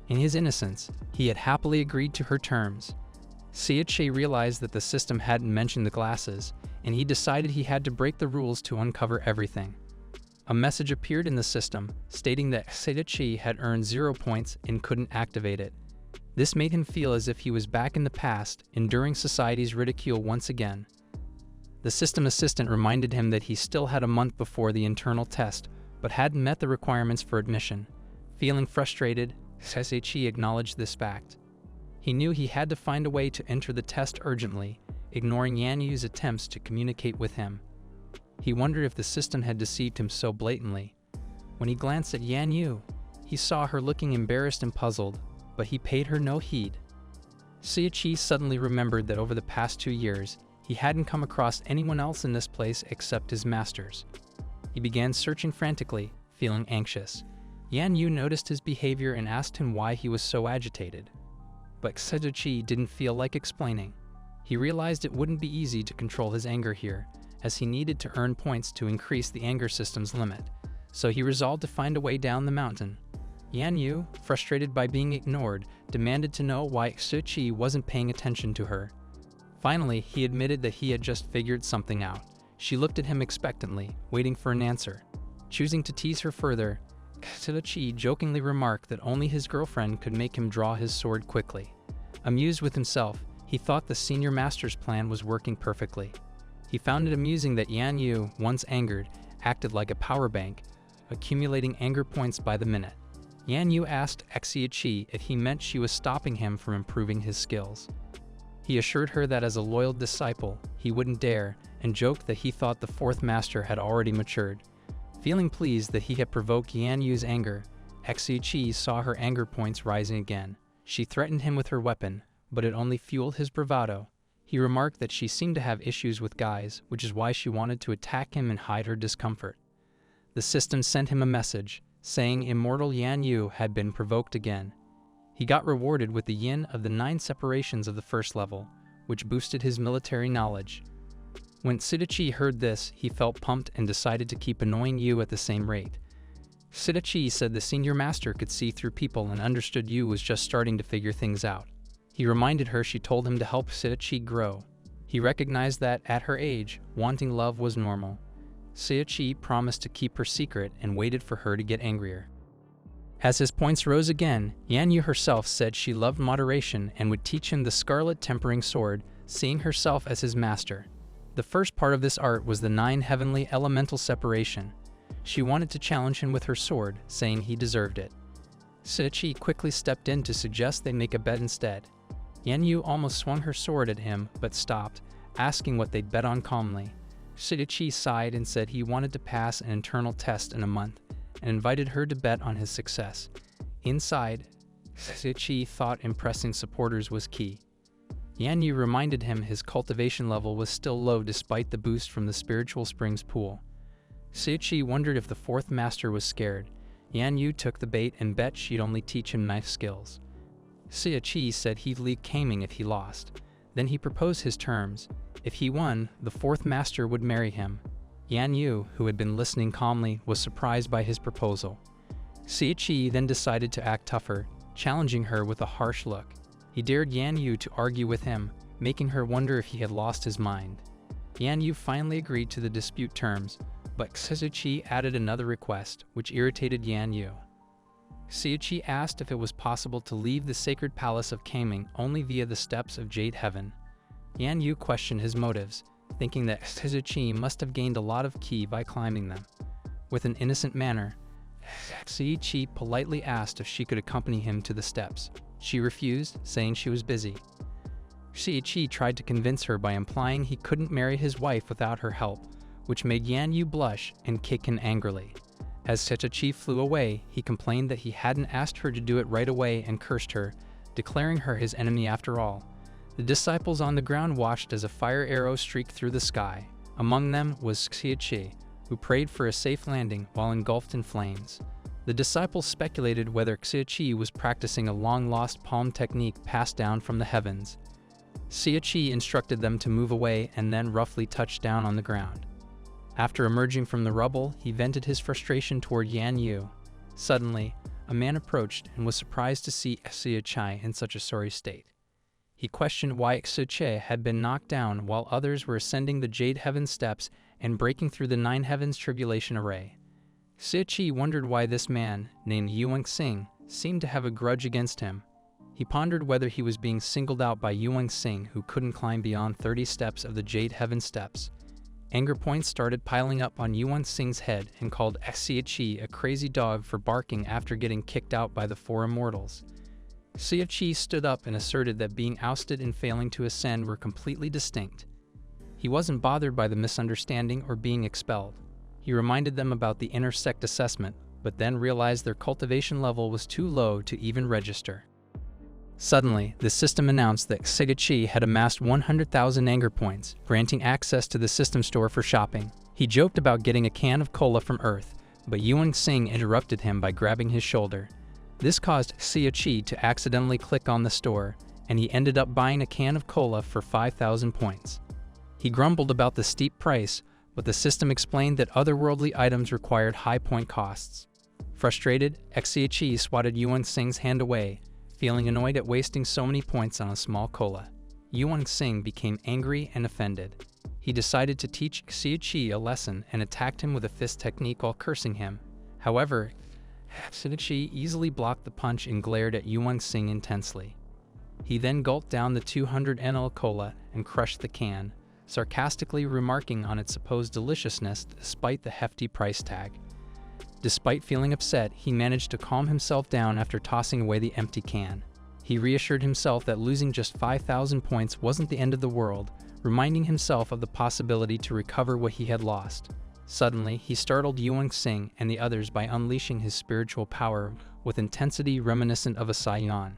In his innocence, he had happily agreed to her terms. Xia Chi realized that the system hadn't mentioned the glasses, and he decided he had to break the rules to uncover everything. A message appeared in the system, stating that Xia Chi had earned 0 points and couldn't activate it. This made him feel as if he was back in the past, enduring society's ridicule once again. The system assistant reminded him that he still had a month before the internal test, but hadn't met the requirements for admission. Feeling frustrated, Xia Chi acknowledged this fact. He knew he had to find a way to enter the test urgently, ignoring Yan Yu's attempts to communicate with him. He wondered if the system had deceived him so blatantly. When he glanced at Yan Yu, he saw her looking embarrassed and puzzled, but he paid her no heed. Xia Chi suddenly remembered that over the past 2 years, he hadn't come across anyone else in this place except his masters. He began searching frantically, feeling anxious. Yan Yu noticed his behavior and asked him why he was so agitated. But Xia Chi didn't feel like explaining. He realized it wouldn't be easy to control his anger here, as he needed to earn points to increase the anger system's limit, so he resolved to find a way down the mountain. Yan Yu, frustrated by being ignored, demanded to know why Xia Chi wasn't paying attention to her. Finally, he admitted that he had just figured something out. She looked at him expectantly, waiting for an answer. Choosing to tease her further, Xia Chi jokingly remarked that only his girlfriend could make him draw his sword quickly. Amused with himself, he thought the senior master's plan was working perfectly. He found it amusing that Yan Yu, once angered, acted like a power bank, accumulating anger points by the minute. Yan Yu asked Xia Chi if he meant she was stopping him from improving his skills. He assured her that as a loyal disciple, he wouldn't dare, and joked that he thought the fourth master had already matured. Feeling pleased that he had provoked Yan Yu's anger, Xia Chi saw her anger points rising again. She threatened him with her weapon, but it only fueled his bravado. He remarked that she seemed to have issues with guys, which is why she wanted to attack him and hide her discomfort. The system sent him a message, saying Immortal Yan Yu had been provoked again. He got rewarded with the yin of the 9 separations of the first level, which boosted his military knowledge. When Xia Chi heard this, he felt pumped and decided to keep annoying Yu at the same rate. Xia Chi said the senior master could see through people and understood Yu was just starting to figure things out. He reminded her she told him to help Xia Chi grow. He recognized that, at her age, wanting love was normal. Xia Chi promised to keep her secret and waited for her to get angrier. As his points rose again, Yan Yu herself said she loved moderation and would teach him the Scarlet Tempering Sword, seeing herself as his master. The first part of this art was the 9 heavenly elemental separation. She wanted to challenge him with her sword, saying he deserved it. Xia Chi quickly stepped in to suggest they make a bet instead. Yan Yu almost swung her sword at him, but stopped, asking what they'd bet on calmly. Xia Chi sighed and said he wanted to pass an internal test in a month, and invited her to bet on his success. Inside, Xia Chi thought impressing supporters was key. Yan Yu reminded him his cultivation level was still low despite the boost from the spiritual springs pool. Xia Chi wondered if the fourth master was scared. Yan Yu took the bait and bet she'd only teach him knife skills. Xia Chi said he'd leave gaming if he lost. Then he proposed his terms. If he won, the fourth master would marry him. Yan Yu, who had been listening calmly, was surprised by his proposal. Xia Chi then decided to act tougher, challenging her with a harsh look. He dared Yan Yu to argue with him, making her wonder if he had lost his mind. Yan Yu finally agreed to the dispute terms, but Xia Chi added another request, which irritated Yan Yu. Xia Chi asked if it was possible to leave the sacred palace of gaming only via the steps of Jade Heaven. Yan Yu questioned his motives, thinking that Xia Chi must have gained a lot of ki by climbing them. With an innocent manner, Xia Chi politely asked if she could accompany him to the steps. She refused, saying she was busy. Xia Chi tried to convince her by implying he couldn't marry his wife without her help, which made Yan Yu blush and kick him angrily. As Xia Chi flew away, he complained that he hadn't asked her to do it right away and cursed her, declaring her his enemy after all. The disciples on the ground watched as a fire arrow streaked through the sky. Among them was Xia Chi, who prayed for a safe landing while engulfed in flames. The disciples speculated whether Xia Chi was practicing a long-lost palm technique passed down from the heavens. Xia Chi instructed them to move away and then roughly touched down on the ground. After emerging from the rubble, he vented his frustration toward Yan Yu. Suddenly, a man approached and was surprised to see Xia Chi in such a sorry state. He questioned why Xia Chi had been knocked down while others were ascending the Jade Heaven steps and breaking through the Nine Heavens tribulation array. Xia Chi wondered why this man, named Yuan Xing, seemed to have a grudge against him. He pondered whether he was being singled out by Yuan Xing, who couldn't climb beyond 30 steps of the Jade Heaven steps. Anger points started piling up on Yuan Xing's head and called Xia Chi a crazy dog for barking after getting kicked out by the four immortals. Xia Chi stood up and asserted that being ousted and failing to ascend were completely distinct. He wasn't bothered by the misunderstanding or being expelled. He reminded them about the intersect assessment, but then realized their cultivation level was too low to even register. Suddenly, the system announced that Xia Chi had amassed 100,000 anger points, granting access to the system store for shopping. He joked about getting a can of cola from Earth, but Yuan Xing interrupted him by grabbing his shoulder. This caused Xia Chi to accidentally click on the store, and he ended up buying a can of cola for 5,000 points. He grumbled about the steep price, but the system explained that otherworldly items required high point costs. Frustrated, Xia Chi swatted Yuan Xing's hand away, feeling annoyed at wasting so many points on a small cola. Yuan Xing became angry and offended. He decided to teach Xia Chi a lesson and attacked him with a fist technique while cursing him. However, Xia Chi easily blocked the punch and glared at Yuan Xing intensely. He then gulped down the 200 ml cola and crushed the can, sarcastically remarking on its supposed deliciousness despite the hefty price tag. Despite feeling upset, he managed to calm himself down after tossing away the empty can. He reassured himself that losing just 5,000 points wasn't the end of the world, reminding himself of the possibility to recover what he had lost. Suddenly, he startled Yuan Xing and the others by unleashing his spiritual power with intensity reminiscent of a Saiyan.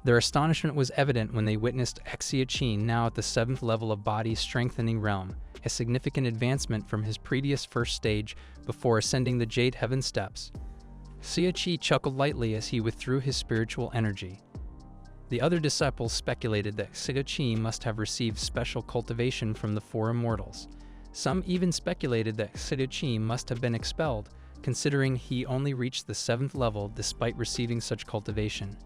Their astonishment was evident when they witnessed Xia Chi now at the 7th level of body strengthening realm, a significant advancement from his previous first stage before ascending the Jade Heaven steps. Xia Chi chuckled lightly as he withdrew his spiritual energy. The other disciples speculated that Xia Chi must have received special cultivation from the four immortals. Some even speculated that Xia Chi must have been expelled, considering he only reached the 7th level despite receiving such cultivation.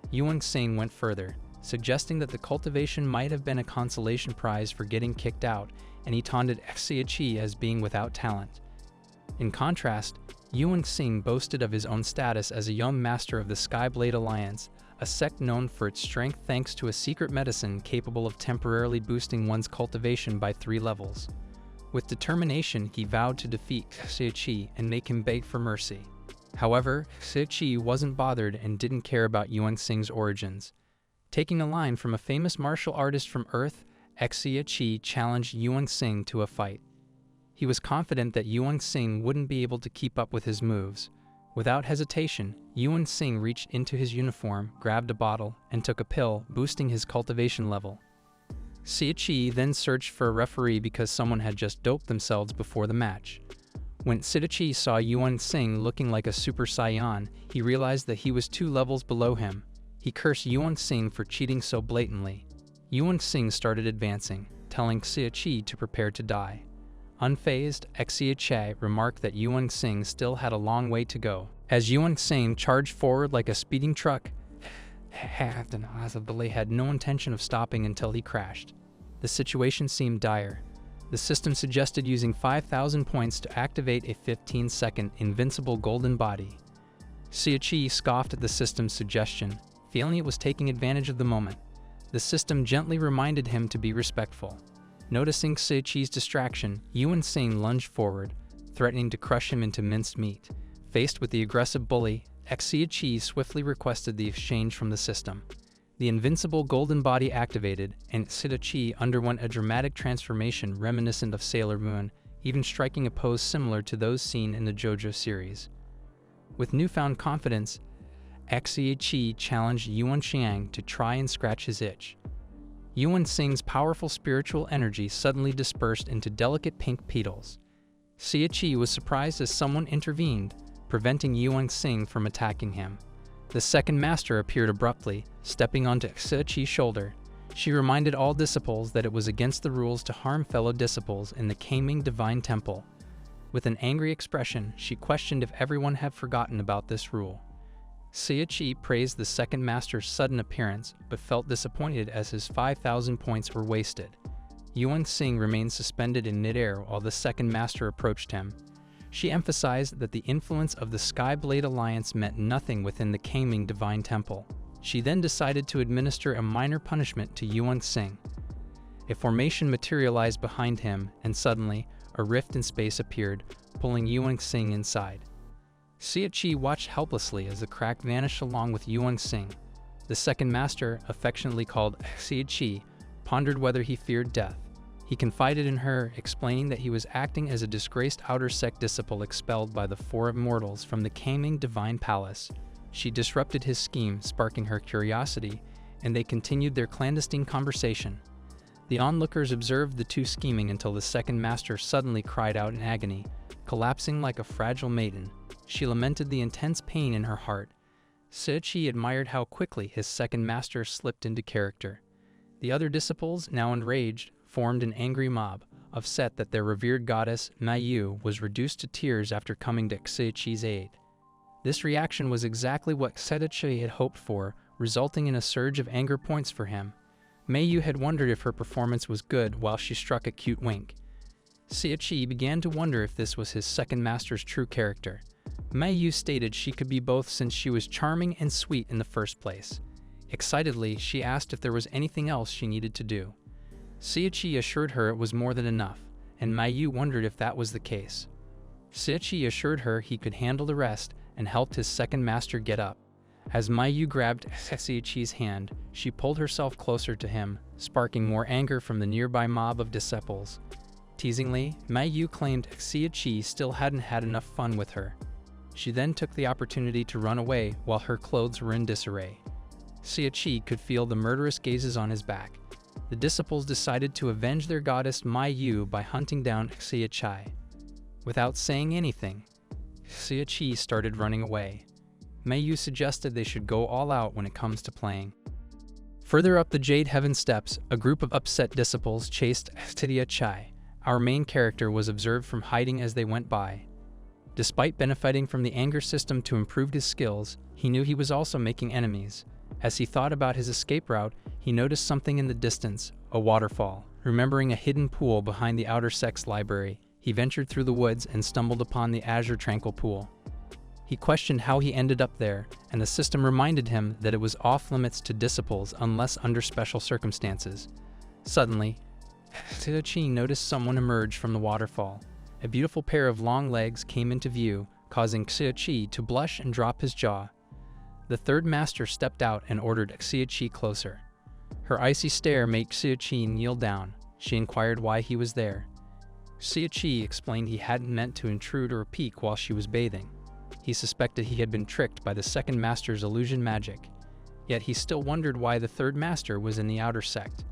Yuan Xing went further, suggesting that the cultivation might have been a consolation prize for getting kicked out, and he taunted Xia Chi as being without talent. In contrast, Yuan Xing boasted of his own status as a young master of the Skyblade Alliance, a sect known for its strength thanks to a secret medicine capable of temporarily boosting one's cultivation by 3 levels. With determination, he vowed to defeat Xia Chi and make him beg for mercy. However, Xia Chi wasn't bothered and didn't care about Yuan Xing's origins. Taking a line from a famous martial artist from Earth, Xia Chi challenged Yuan Xing to a fight. He was confident that Yuan Xing wouldn't be able to keep up with his moves. Without hesitation, Yuan Xing reached into his uniform, grabbed a bottle, and took a pill, boosting his cultivation level. Xia Chi then searched for a referee because someone had just doped themselves before the match. When Xia Chi saw Yuan Xing looking like a Super Saiyan, he realized that he was 2 levels below him. He cursed Yuan Xing for cheating so blatantly. Yuan Xing started advancing, telling Xia Chi to prepare to die. Unfazed, Xia Chi remarked that Yuan Xing still had a long way to go. As Yuan Xing charged forward like a speeding truck, the had no intention of stopping until he crashed. The situation seemed dire. The system suggested using 5,000 points to activate a 15-second invincible golden body. Xia Chi scoffed at the system's suggestion, feeling it was taking advantage of the moment. The system gently reminded him to be respectful. Noticing Xia Chi's distraction, Yuan Xing lunged forward, threatening to crush him into minced meat. Faced with the aggressive bully, Xia Chi swiftly requested the exchange from the system. The invincible golden body activated, and Xia Chi underwent a dramatic transformation reminiscent of Sailor Moon, even striking a pose similar to those seen in the JoJo series. With newfound confidence, Xia Chi challenged Yuan Xiang to try and scratch his itch. Yuan Xing's powerful spiritual energy suddenly dispersed into delicate pink petals. Xia Chi was surprised as someone intervened, preventing Yuan Xing from attacking him. The second master appeared abruptly, stepping onto Xia Chi's shoulder. She reminded all disciples that it was against the rules to harm fellow disciples in the Kaming Divine Temple. With an angry expression, she questioned if everyone had forgotten about this rule. Xia Chi praised the second master's sudden appearance, but felt disappointed as his 5,000 points were wasted. Yuan Xing remained suspended in midair while the second master approached him. She emphasized that the influence of the Skyblade Alliance meant nothing within the Kaming Divine Temple. She then decided to administer a minor punishment to Yuan Xing. A formation materialized behind him, and suddenly, a rift in space appeared, pulling Yuan Xing inside. Xia Chi watched helplessly as the crack vanished along with Yuan Xing. The second master, affectionately called Xia Chi, pondered whether he feared death. He confided in her, explaining that he was acting as a disgraced outer sect disciple expelled by the 4 immortals from the Kaming Divine Palace. She disrupted his scheme, sparking her curiosity, and they continued their clandestine conversation. The onlookers observed the two scheming until the second master suddenly cried out in agony, collapsing like a fragile maiden. She lamented the intense pain in her heart. Xia Chi admired how quickly his second master slipped into character. The other disciples, now enraged, formed an angry mob, upset that their revered goddess, Mayu, was reduced to tears after coming to Xia Chi's aid. This reaction was exactly what Xia Chi had hoped for, resulting in a surge of anger points for him. Mayu had wondered if her performance was good while she struck a cute wink. Xia Chi began to wonder if this was his second master's true character. Mayu stated she could be both since she was charming and sweet in the first place. Excitedly, she asked if there was anything else she needed to do. Xia Chi assured her it was more than enough, and Mayu wondered if that was the case. Xia Chi assured her he could handle the rest and helped his second master get up. As Mayu grabbed Xia Chi's hand, she pulled herself closer to him, sparking more anger from the nearby mob of disciples. Teasingly, Mayu claimed Xia Chi still hadn't had enough fun with her. She then took the opportunity to run away while her clothes were in disarray. Xia Chi could feel the murderous gazes on his back. The disciples decided to avenge their goddess Mayu by hunting down Xia Chi. Without saying anything, Xia Chi started running away. Mayu suggested they should go all out when it comes to playing. Further up the Jade Heaven steps, a group of upset disciples chased Xia Chi. Our main character was observed from hiding as they went by. Despite benefiting from the anger system to improve his skills, he knew he was also making enemies. As he thought about his escape route, he noticed something in the distance, a waterfall. Remembering a hidden pool behind the Outer Sex Library, he ventured through the woods and stumbled upon the Azure Tranquil Pool. He questioned how he ended up there, and the system reminded him that it was off-limits to disciples unless under special circumstances. Suddenly, Xia Chi noticed someone emerge from the waterfall. A beautiful pair of long legs came into view, causing Xia Chi to blush and drop his jaw. The third master stepped out and ordered Xia Chi closer. Her icy stare made Xia Chi kneel down. She inquired why he was there. Xia Chi explained he hadn't meant to intrude or peek while she was bathing. He suspected he had been tricked by the second master's illusion magic. Yet he still wondered why the third master was in the outer sect.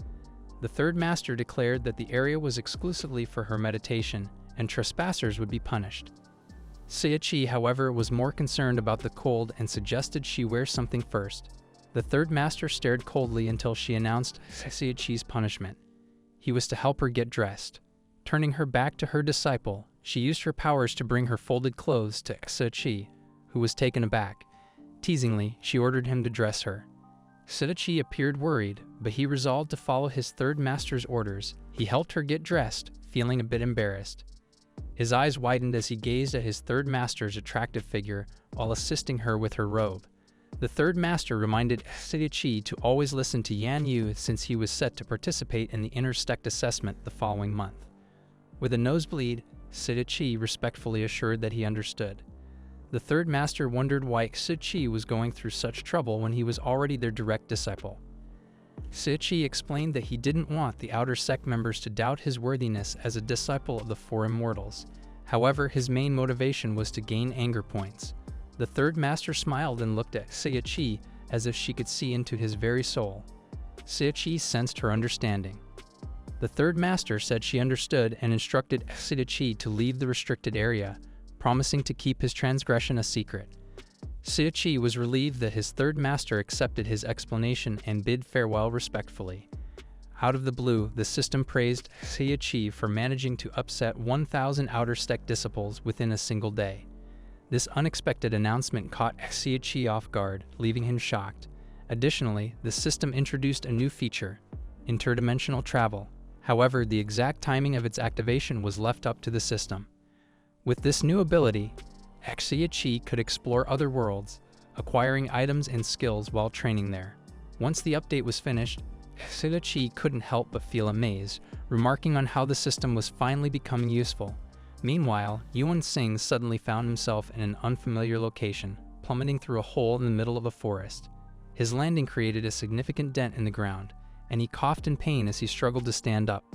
The third master declared that the area was exclusively for her meditation, and trespassers would be punished. Xia Chi, however, was more concerned about the cold and suggested she wear something first. The third master stared coldly until she announced Xia Chi's punishment. He was to help her get dressed. Turning her back to her disciple, she used her powers to bring her folded clothes to Xia Chi, who was taken aback. Teasingly, she ordered him to dress her. Xia Chi appeared worried, but he resolved to follow his third master's orders. He helped her get dressed, feeling a bit embarrassed. His eyes widened as he gazed at his third master's attractive figure while assisting her with her robe. The third master reminded Xia Chi to always listen to Yan Yu since he was set to participate in the intersect assessment the following month. With a nosebleed, Xia Chi respectfully assured that he understood. The third master wondered why Xia Chi was going through such trouble when he was already their direct disciple. Xia Chi explained that he didn't want the outer sect members to doubt his worthiness as a disciple of the four immortals. However, his main motivation was to gain anger points. The third master smiled and looked at Xia Chi as if she could see into his very soul. Xia Chi sensed her understanding. The third master said she understood and instructed Xia Chi to leave the restricted area, promising to keep his transgression a secret. Xia Chi was relieved that his third master accepted his explanation and bid farewell respectfully. Out of the blue, the system praised Xia Chi for managing to upset 1,000 outer sect disciples within a single day. This unexpected announcement caught Xia Chi off guard, leaving him shocked. Additionally, the system introduced a new feature, interdimensional travel. However, the exact timing of its activation was left up to the system. With this new ability, Xia Chi could explore other worlds, acquiring items and skills while training there. Once the update was finished, Xia Chi couldn't help but feel amazed, remarking on how the system was finally becoming useful. Meanwhile, Yuan Xing suddenly found himself in an unfamiliar location, plummeting through a hole in the middle of a forest. His landing created a significant dent in the ground, and he coughed in pain as he struggled to stand up.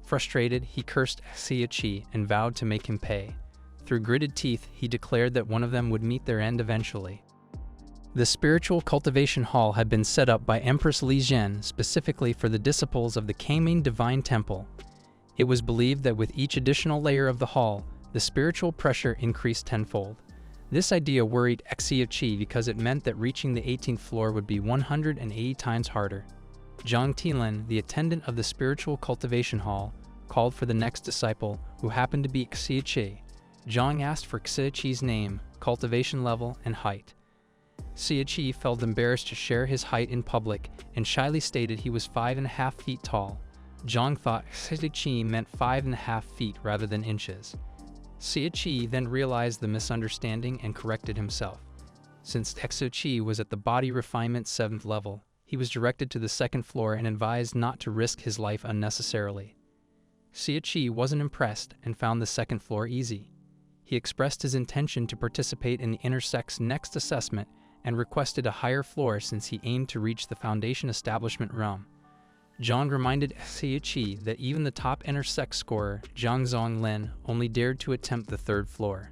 Frustrated, he cursed Xia Chi and vowed to make him pay. Through gritted teeth, he declared that one of them would meet their end eventually. The spiritual cultivation hall had been set up by Empress Li Zhen specifically for the disciples of the Kangming Divine Temple. It was believed that with each additional layer of the hall, the spiritual pressure increased tenfold. This idea worried Xia Chi because it meant that reaching the 18th floor would be 180 times harder. Zhang Tilin, the attendant of the spiritual cultivation hall, called for the next disciple, who happened to be Xia Chi. Zhang asked for Xia Chi's name, cultivation level, and height. Xia Chi felt embarrassed to share his height in public and shyly stated he was 5.5 feet tall. Zhang thought Xia Chi meant 5.5 feet rather than inches. Xia Chi then realized the misunderstanding and corrected himself. Since Xia Chi was at the body refinement 7th level, he was directed to the 2nd floor and advised not to risk his life unnecessarily. Xia Chi wasn't impressed and found the 2nd floor easy. He expressed his intention to participate in the intersect's next assessment and requested a higher floor since he aimed to reach the Foundation Establishment realm. Zhang reminded Xia Chi that even the top intersect scorer, Zhang Zonglin, only dared to attempt the 3rd floor.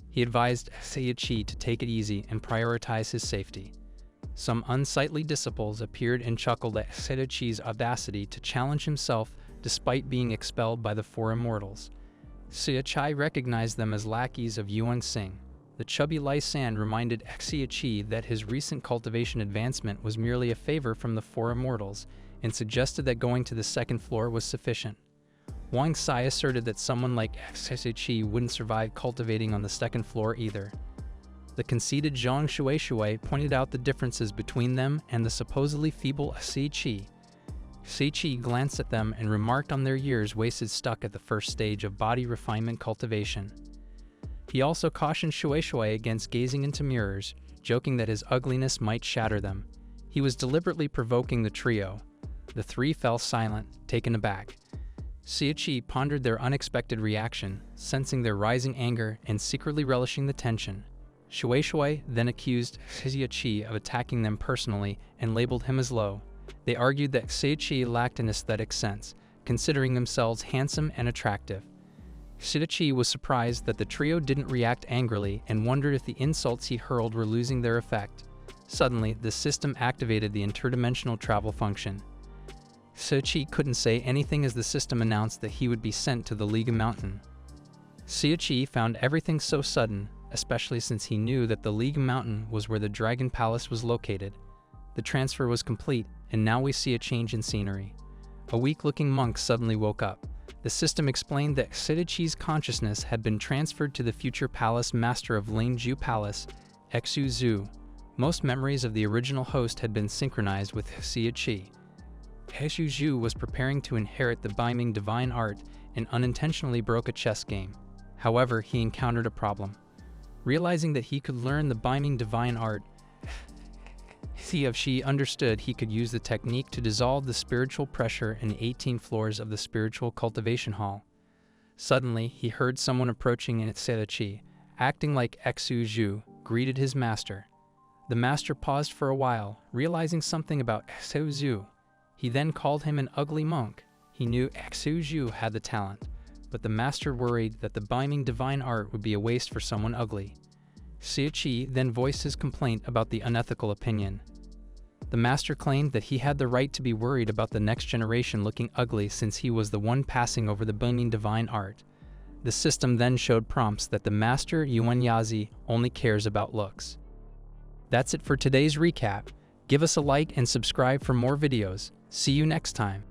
He advised Xia Chi to take it easy and prioritize his safety. Some unsightly disciples appeared and chuckled at Xia Chi's audacity to challenge himself despite being expelled by the 4 immortals. Xia Chi recognized them as lackeys of Yuan Xing. The chubby Lai San reminded Xia Chi that his recent cultivation advancement was merely a favor from the 4 immortals and suggested that going to the 2nd floor was sufficient. Wang Sai asserted that someone like Xia Chi wouldn't survive cultivating on the 2nd floor either. The conceited Zhang Shui pointed out the differences between them and the supposedly feeble Xia Chi. Xia Chi glanced at them and remarked on their years wasted stuck at the 1st stage of body refinement cultivation. He also cautioned Shui against gazing into mirrors, joking that his ugliness might shatter them. He was deliberately provoking the trio. The 3 fell silent, taken aback. Xia Chi pondered their unexpected reaction, sensing their rising anger and secretly relishing the tension. Shui then accused Xia Chi of attacking them personally and labeled him as low. They argued that Xia Chi lacked an aesthetic sense, considering themselves handsome and attractive. Xia Chi was surprised that the trio didn't react angrily and wondered if the insults he hurled were losing their effect. Suddenly, the system activated the interdimensional travel function. Xia Chi couldn't say anything as the system announced that he would be sent to the Liga Mountain. Xia Chi found everything so sudden, especially since he knew that the Liga Mountain was where the Dragon Palace was located. The transfer was complete, and now we see a change in scenery. A weak-looking monk suddenly woke up. The system explained that Xia Chi's consciousness had been transferred to the future palace master of Lingju Palace, Xu Zhu. Most memories of the original host had been synchronized with Xia Chi. Xu Zhu was preparing to inherit the Beiming divine art and unintentionally broke a chess game. However, he encountered a problem. Realizing that he could learn the Beiming divine art, Xia Chi understood he could use the technique to dissolve the spiritual pressure in the 18 floors of the spiritual cultivation hall. Suddenly, he heard someone approaching and Xia Chi, acting like Xu Zhu, greeted his master. The master paused for a while, realizing something about Xu Zhu. He then called him an ugly monk. He knew Xu Zhu had the talent, but the master worried that the Beiming divine art would be a waste for someone ugly. Xia Chi then voiced his complaint about the unethical opinion. The master claimed that he had the right to be worried about the next generation looking ugly since he was the one passing over the Beiming divine art. The system then showed prompts that the master Yuanyazi only cares about looks. That's it for today's recap. Give us a like and subscribe for more videos. See you next time.